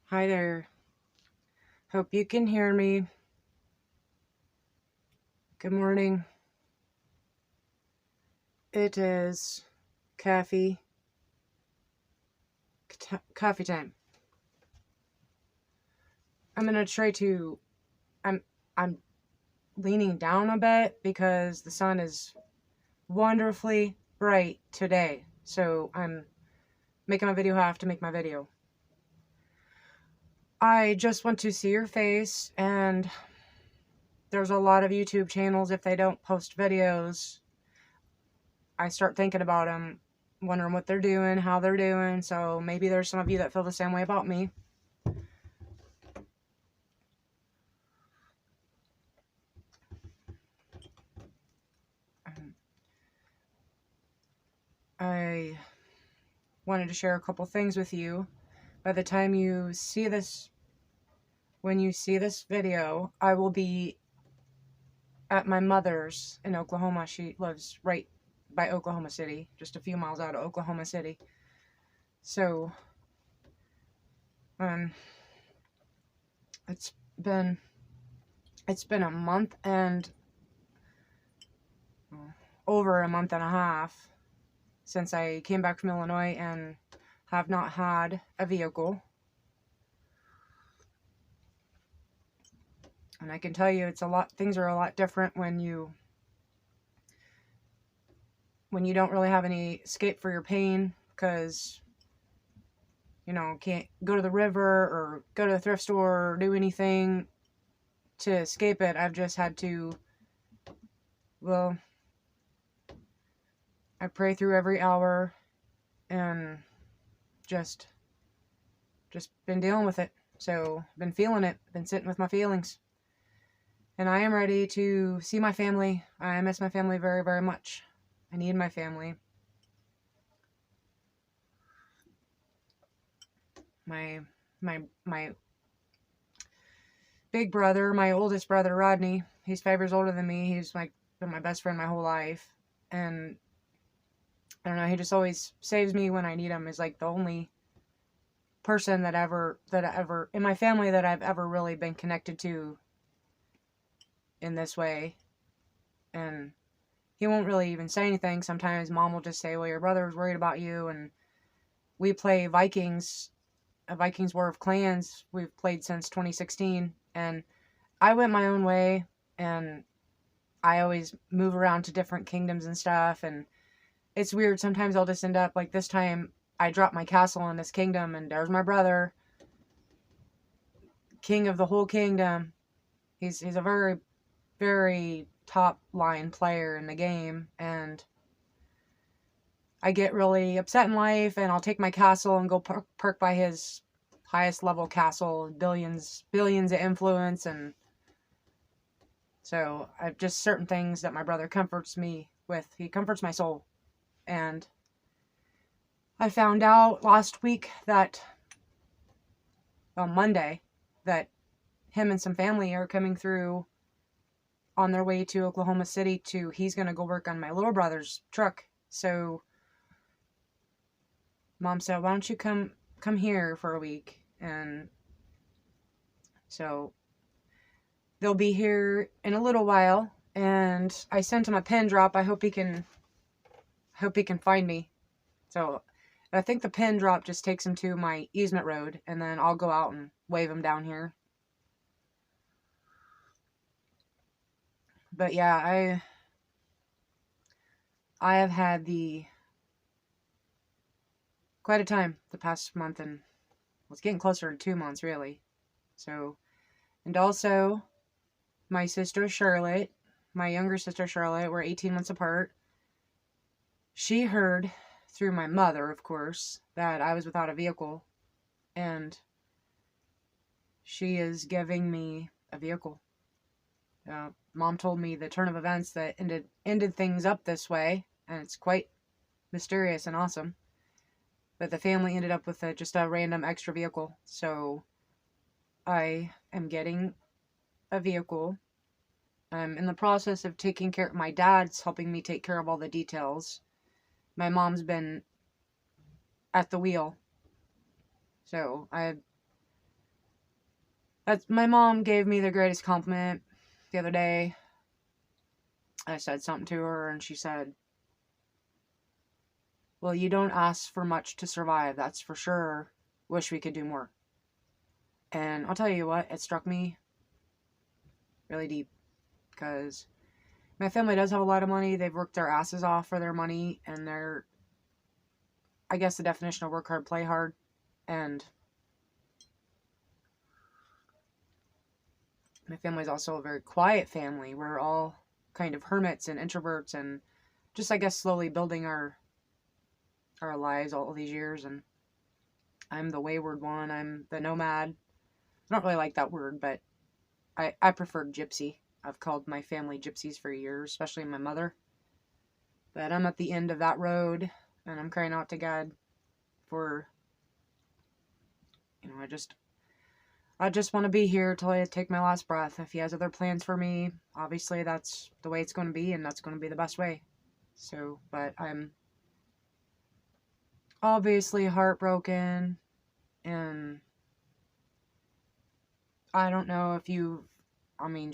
Hi there. Hope you can hear me. Good morning. It is coffee time. I'm gonna try to. I'm leaning down a bit because the sun is wonderfully bright today. So I'm making my video how I have to make my video. I just want to see your face, and there's a lot of YouTube channels, if they don't post videos, I start thinking about them, wondering what they're doing, how they're doing. So maybe there's some of you that feel the same way about me. I wanted to share a couple things with you. By the time you see this, when you see this video, I will be at my mother's in Oklahoma. She lives right by Oklahoma City, just a few miles out of Oklahoma City. So, it's been a month and over a month and a half since I came back from Illinois and have not had a vehicle. And I can tell you things are a lot different when you don't really have any escape for your pain, because can't go to the river or go to the thrift store or do anything to escape it. I've just had to, I pray through every hour and just been dealing with it. So been feeling it, been sitting with my feelings, and I am ready to see my family. I miss my family very, very much. I need my family. My big brother, my oldest brother, Rodney, he's 5 years older than me. He's been my best friend my whole life. And I don't know, he just always saves me when I need him. Is like the only person that ever in my family that I've ever really been connected to in this way. And he won't really even say anything. Sometimes Mom will just say, well, your brother was worried about you. And we play Vikings, a Vikings War of Clans. We've played since 2016. And I went my own way. And I always move around to different kingdoms and stuff. And it's weird. Sometimes I'll just end up, like this time, I dropped my castle in this kingdom. And there's my brother, king of the whole kingdom. He's a very, very top line player in the game, and I get really upset in life, and I'll take my castle and go perk by his highest level castle, billions of influence. And so I've just certain things that my brother comforts me with. He comforts my soul. And I found out last week that on Monday that him and some family are coming through on their way to Oklahoma City he's going to go work on my little brother's truck. So Mom said, why don't you come here for a week? And so they'll be here in a little while, and I sent him a pin drop. I hope he can find me. So I think the pin drop just takes him to my easement road, and then I'll go out and wave him down here. But yeah, I have had quite a time the past month, and it's getting closer to 2 months, really. So, and also my sister Charlotte, my younger sister Charlotte, we're 18 months apart. She heard through my mother, of course, that I was without a vehicle, and she is giving me a vehicle. Mom told me the turn of events that ended things up this way, and it's quite mysterious and awesome. But the family ended up with just a random extra vehicle. So I am getting a vehicle. I'm in the process of taking care. My dad's helping me take care of all the details. My mom's been at the wheel. So My mom gave me the greatest compliment the other day. I said something to her, and she said, "Well, you don't ask for much to survive, that's for sure. Wish we could do more." And I'll tell you what, it struck me really deep, because my family does have a lot of money. They've worked their asses off for their money, and they're, I guess the definition of work hard, play hard. And my family's also a very quiet family. We're all kind of hermits and introverts, and just, I guess, slowly building our lives all these years. And I'm the wayward one. I'm the nomad. I don't really like that word, but I prefer gypsy. I've called my family gypsies for years, especially my mother. But I'm at the end of that road, and I'm crying out to God for, I just want to be here till I take my last breath. If he has other plans for me, obviously that's the way it's going to be, and that's going to be the best way. So, but I'm obviously heartbroken, and I don't know if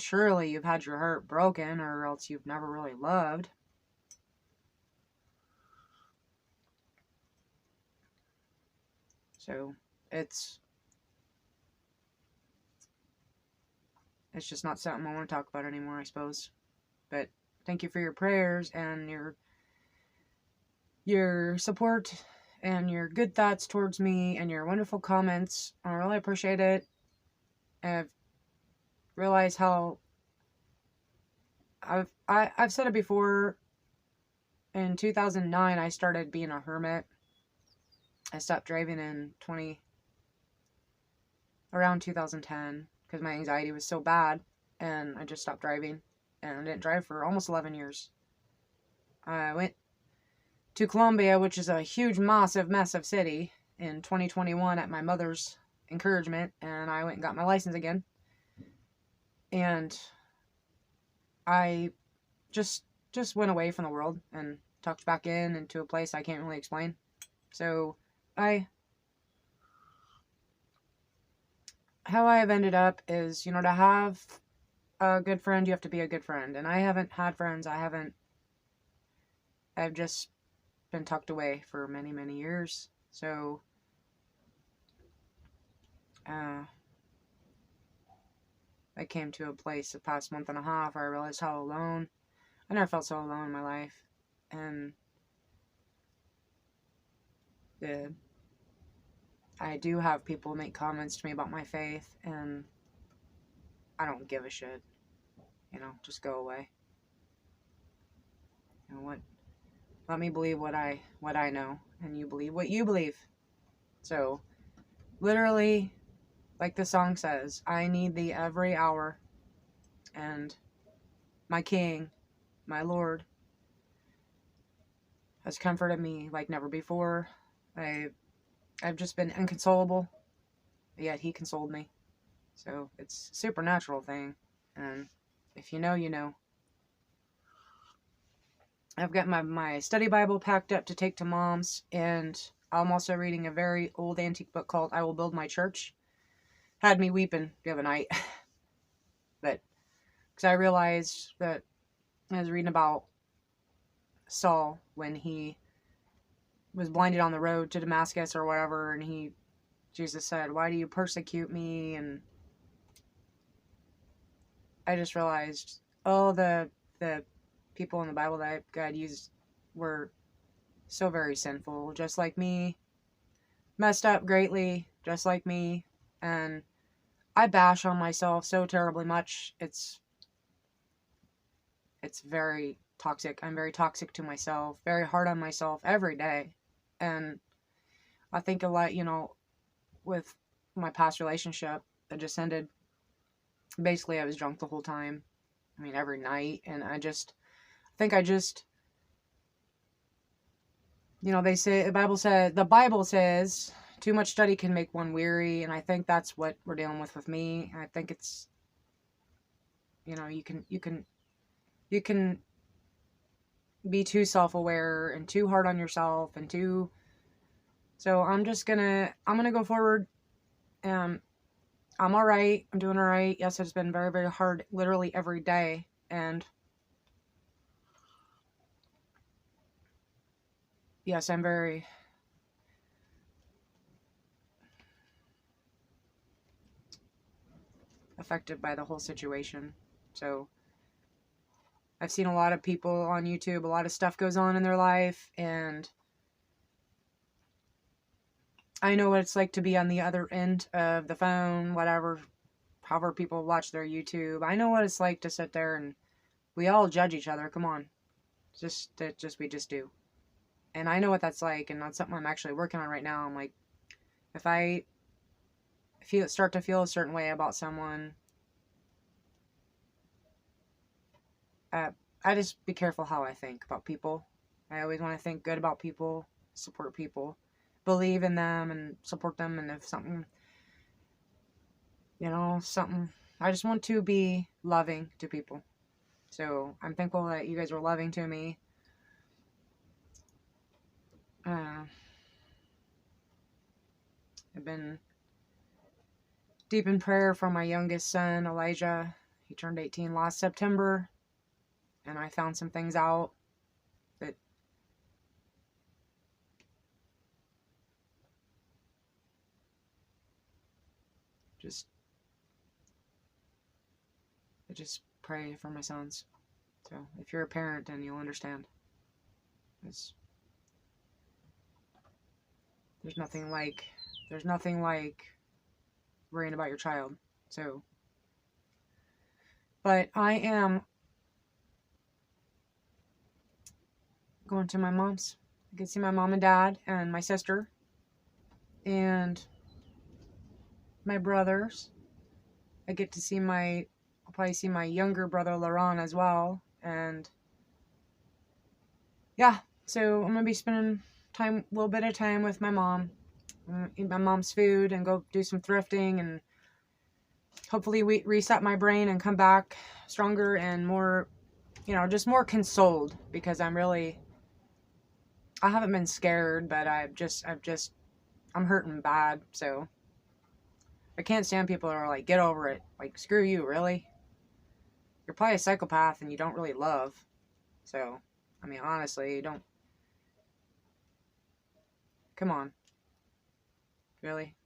surely you've had your heart broken, or else you've never really loved. So, it's just not something I want to talk about anymore, I suppose. But thank you for your prayers and your support and your good thoughts towards me and your wonderful comments. I really appreciate it. I've realized how I've said it before. In 2009, I started being a hermit. I stopped driving in around 2010 because my anxiety was so bad, and I just stopped driving, and I didn't drive for almost 11 years. I went to Colombia, which is a huge, massive city, in 2021 at my mother's encouragement, and I went and got my license again. And I just went away from the world and tucked back into a place I can't really explain. So how I have ended up is, to have a good friend, you have to be a good friend. And I haven't had friends. I've just been tucked away for many, many years. So, I came to a place the past month and a half where I realized how alone, I never felt so alone in my life. And I do have people make comments to me about my faith, and I don't give a shit. Just go away. What? Let me believe what I know, and you believe what you believe. So, literally, like the song says, I need thee every hour, and my King, my Lord, has comforted me like never before. I've just been inconsolable, yet he consoled me. So it's a supernatural thing, and if you know, you know. I've got my study Bible packed up to take to Mom's, and I'm also reading a very old antique book called I Will Build My Church. Had me weeping the other night. But, because I realized that I was reading about Saul when he was blinded on the road to Damascus or whatever, and Jesus said, "Why do you persecute me?" And I just realized, the people in the Bible that God used were so very sinful, just like me, messed up greatly, just like me, and I bash on myself so terribly much. It's very toxic. I'm very toxic to myself, very hard on myself every day. And I think a lot, with my past relationship that just ended. Basically, I was drunk the whole time. I mean, every night. And I think they say, the Bible says, too much study can make one weary. And I think that's what we're dealing with me. I think it's, you can be too self-aware and too hard on yourself so I'm gonna go forward. I'm all right. I'm doing all right. Yes, it's been very, very hard literally every day. And yes, I'm very affected by the whole situation. So I've seen a lot of people on YouTube, a lot of stuff goes on in their life, and I know what it's like to be on the other end of the phone, whatever, however people watch their YouTube. I know what it's like to sit there and we all judge each other. Come on. We just do. And I know what that's like, and that's something I'm actually working on right now. I'm like, if I start to feel a certain way about someone, I just be careful how I think about people. I always want to think good about people, support people, believe in them and support them. And if something, I just want to be loving to people. So I'm thankful that you guys were loving to me. I've been deep in prayer for my youngest son, Elijah. He turned 18 last September, and I found some things out that I just pray for my sons. So if you're a parent, then you'll understand. There's nothing like worrying about your child. So, but I am going to my mom's. I can see my mom and dad and my sister and my brothers. I get to see I'll probably see my younger brother Laurent as well. And yeah, so I'm going to be spending a little bit of time with my mom. Eat my mom's food and go do some thrifting and hopefully reset my brain and come back stronger and more, just more consoled, because I haven't been scared, but I'm hurting bad. So I can't stand people that are like, get over it. Like, screw you, really? You're probably a psychopath and you don't really love. So, I mean, honestly, you don't. Come on. Really?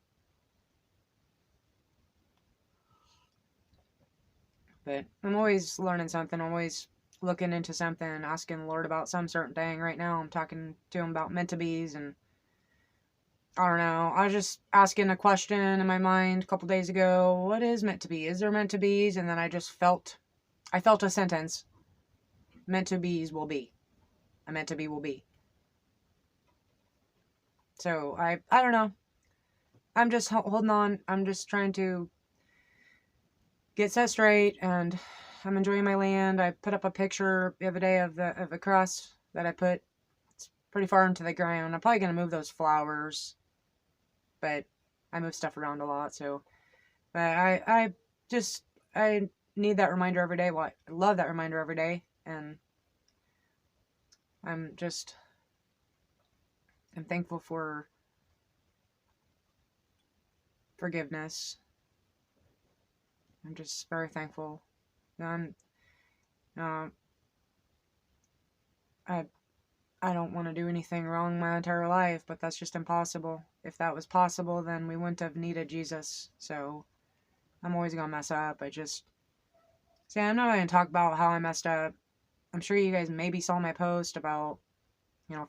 But I'm always learning something. I'm always looking into something, asking the Lord about some certain thing. Right now, I'm talking to him about meant to be's, and I don't know. I was just asking a question in my mind a couple days ago. What is meant to be? Is there meant to be's? And then I felt a sentence. Meant to be's will be. A meant to be will be. So I don't know. I'm just holding on. I'm just trying to get set straight, and I'm enjoying my land. I put up a picture the other day of the cross that I put. It's pretty far into the ground. I'm probably gonna move those flowers, but I move stuff around a lot. So, but I need that reminder every day. Well, I love that reminder every day, and I'm thankful for forgiveness. I'm just very thankful. I don't want to do anything wrong my entire life, but that's just impossible. If that was possible, then we wouldn't have needed Jesus. So I'm always gonna mess up. I'm not gonna talk about how I messed up. I'm sure you guys maybe saw my post about,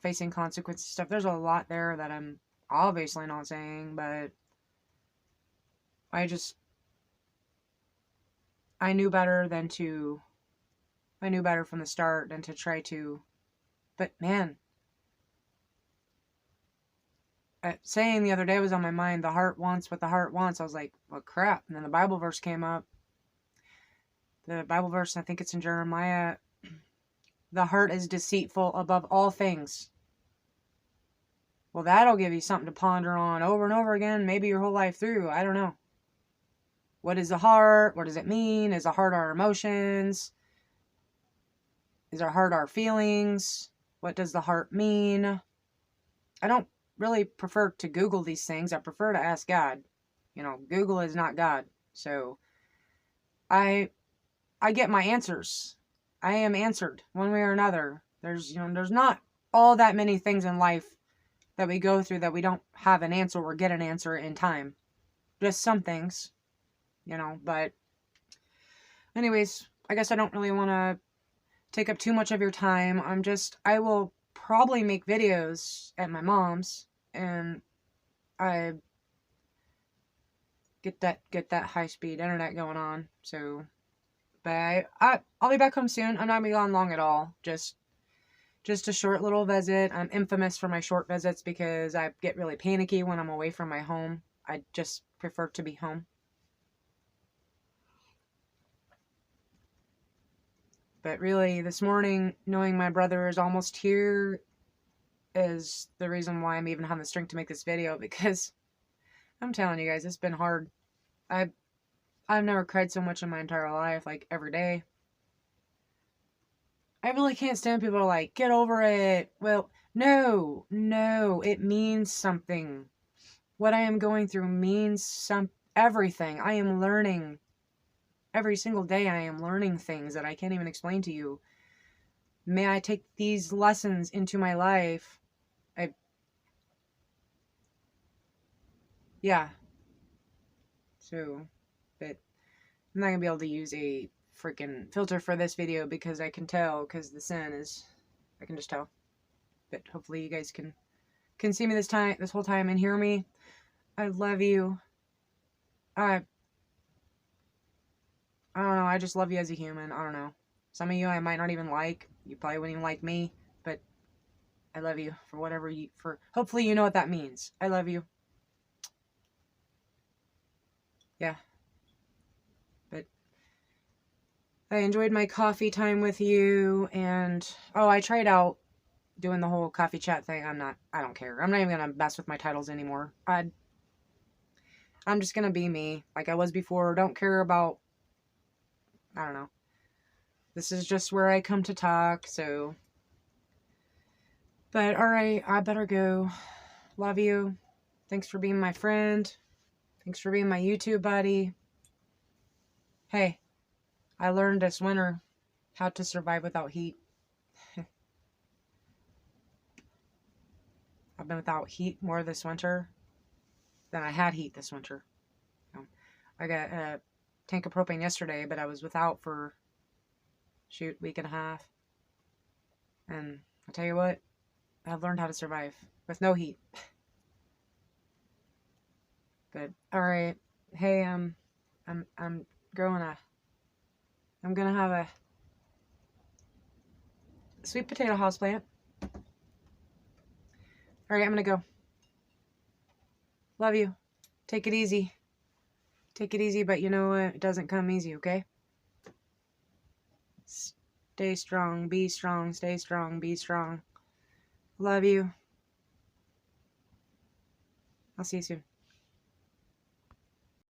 facing consequences stuff. There's a lot there that I'm obviously not saying, but I knew better from the start than to try to, but man, saying the other day was on my mind, the heart wants what the heart wants. I was like, well, crap. And then the Bible verse came up. The Bible verse, I think it's in Jeremiah, the heart is deceitful above all things. Well, that'll give you something to ponder on over and over again, maybe your whole life through. I don't know. What is the heart? What does it mean? Is the heart our emotions? Is our heart our feelings? What does the heart mean? I don't really prefer to Google these things. I prefer to ask God. Google is not God. So I get my answers. I am answered one way or another. There's not all that many things in life that we go through that we don't have an answer or get an answer in time. Just some things, but anyways, I guess I don't really want to take up too much of your time. I will probably make videos at my mom's, and I get that high-speed internet going on. So, but I'll be back home soon. I'm not gonna be gone long at all. Just a short little visit. I'm infamous for my short visits because I get really panicky when I'm away from my home. I just prefer to be home. But really, this morning, knowing my brother is almost here is the reason why I'm even having the strength to make this video, because I'm telling you guys, it's been hard. I've never cried so much in my entire life, like every day. I really can't stand people like, get over it. Well, no, it means something. What I am going through means everything. I am learning. Every single day I am learning things that I can't even explain to you. May I take these lessons into my life. Yeah. So, but I'm not going to be able to use a freaking filter for this video because I can tell, because the sun is, I can just tell. But hopefully you guys can see me this whole time and hear me. I love you. I don't know, I just love you as a human. I don't know. Some of you I might not even like. You probably wouldn't even like me, but I love you for whatever hopefully you know what that means. I love you. Yeah. But I enjoyed my coffee time with you, and I tried out doing the whole coffee chat thing. I don't care. I'm not even gonna mess with my titles anymore. I'm just gonna be me like I was before. Don't care about, I don't know. This is just where I come to talk, so. But alright, I better go. Love you. Thanks for being my friend. Thanks for being my YouTube buddy. Hey, I learned this winter how to survive without heat. I've been without heat more this winter than I had heat this winter. I got a tank of propane yesterday, but I was without for, week and a half. And I'll tell you what, I've learned how to survive with no heat. But alright, hey, I'm gonna have a sweet potato houseplant. Alright, I'm gonna go. Love you. Take it easy. Take it easy, but you know what? It doesn't come easy, okay? Stay strong, be strong, stay strong, be strong. Love you. I'll see you soon.